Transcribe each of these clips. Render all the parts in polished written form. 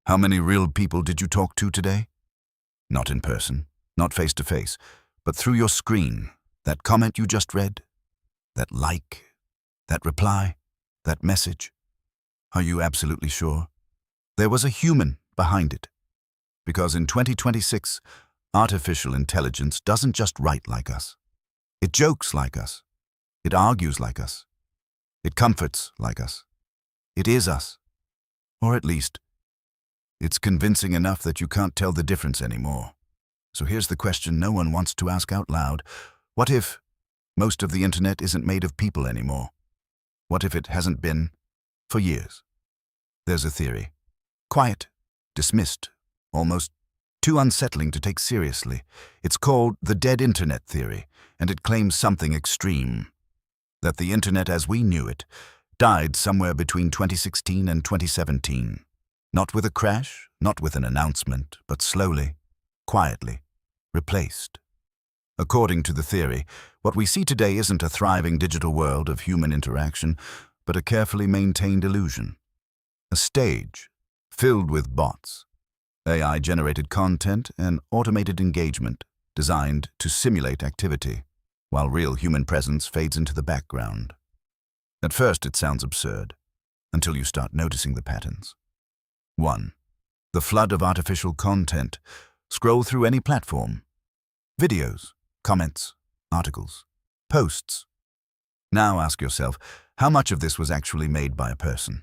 How many real people did you talk to today? Not in person, not face to face, but through your screen. That comment you just read, that like, that reply, that message. Are you absolutely sure? There was a human behind it. Because in 2026, artificial intelligence doesn't just write like us. It jokes like us. It argues like us. It comforts like us. It is us. Or at least, it's convincing enough that you can't tell the difference anymore. So here's the question no one wants to ask out loud. What if most of the internet isn't made of people anymore? What if it hasn't been for years? There's a theory. Quiet, dismissed, almost too unsettling to take seriously. It's called the dead internet theory, and it claims something extreme. That the internet as we knew it died somewhere between 2016 and 2017. Not with a crash, not with an announcement, but slowly, quietly, replaced. According to the theory, what we see today isn't a thriving digital world of human interaction, but a carefully maintained illusion. A stage filled with bots, AI-generated content, and automated engagement designed to simulate activity, while real human presence fades into the background. At first it sounds absurd, until you start noticing the patterns. 1. The flood of artificial content. Scroll through any platform. Videos, comments, articles, posts. Now ask yourself, how much of this was actually made by a person?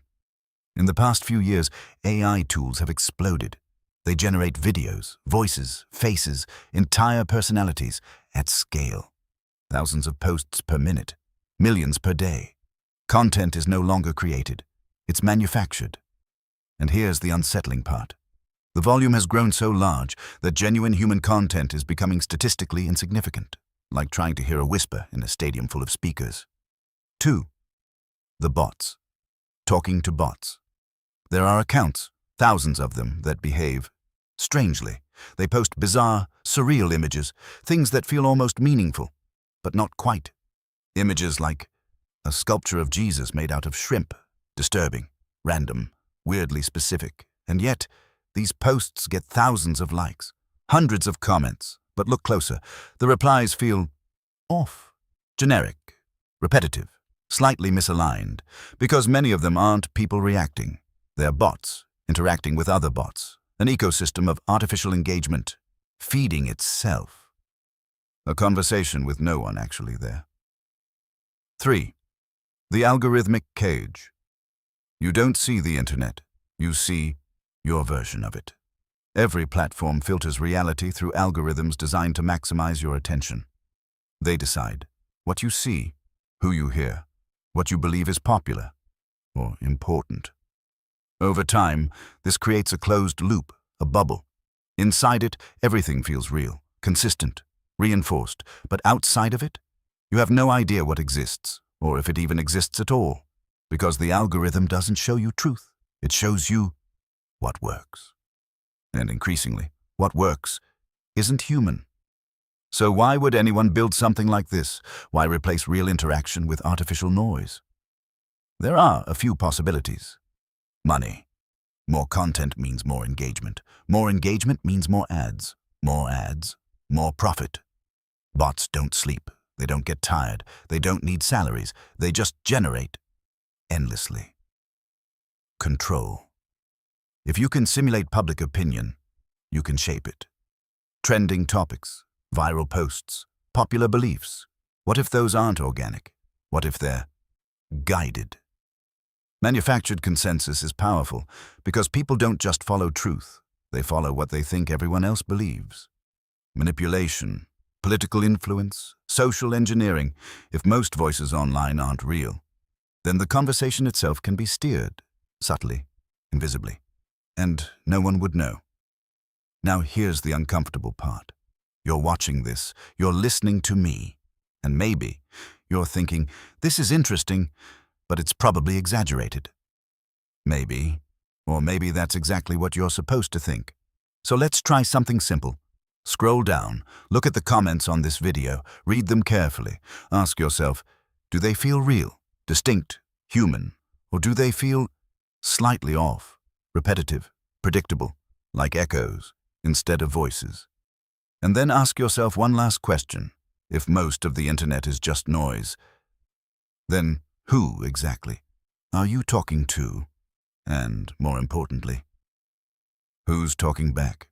In the past few years, AI tools have exploded. They generate videos, voices, faces, entire personalities at scale. Thousands of posts per minute, millions per day. Content is no longer created. It's manufactured. And here's the unsettling part. The volume has grown so large that genuine human content is becoming statistically insignificant, like trying to hear a whisper in a stadium full of speakers. 2. The bots. Talking to bots. There are accounts, thousands of them, that behave strangely. They post bizarre, surreal images, things that feel almost meaningful, but not quite. Images like a sculpture of Jesus made out of shrimp, disturbing, random, weirdly specific, and yet these posts get thousands of likes, hundreds of comments, but look closer. The replies feel off, generic, repetitive, slightly misaligned, because many of them aren't people reacting. They're bots, interacting with other bots, an ecosystem of artificial engagement, feeding itself. A conversation with no one actually there. 3. The algorithmic cage. You don't see the internet, you see your version of it. Every platform filters reality through algorithms designed to maximize your attention. They decide what you see, who you hear, what you believe is popular or important. Over time, this creates a closed loop, a bubble. Inside it, everything feels real, consistent, reinforced, but outside of it, you have no idea what exists, or if it even exists at all, because the algorithm doesn't show you truth. It shows you what works. And increasingly, what works isn't human. So why would anyone build something like this? Why replace real interaction with artificial noise? There are a few possibilities. Money. More content means more engagement. More engagement means more ads. More ads, more profit. Bots don't sleep. They don't get tired. They don't need salaries. They just generate endlessly. Control. If you can simulate public opinion, you can shape it. Trending topics, viral posts, popular beliefs. What if those aren't organic? What if they're guided? Manufactured consensus is powerful because people don't just follow truth. They follow what they think everyone else believes. Manipulation, political influence, social engineering. If most voices online aren't real, then the conversation itself can be steered, subtly, invisibly, and no one would know. Now here's the uncomfortable part. You're watching this, you're listening to me, and maybe you're thinking, this is interesting, but it's probably exaggerated. Maybe, or maybe that's exactly what you're supposed to think. So let's try something simple. Scroll down, look at the comments on this video, read them carefully. Ask yourself, do they feel real, distinct, human, or do they feel slightly off, repetitive, predictable, like echoes, instead of voices. And then ask yourself one last question. If most of the internet is just noise, then who exactly are you talking to? And more importantly, who's talking back?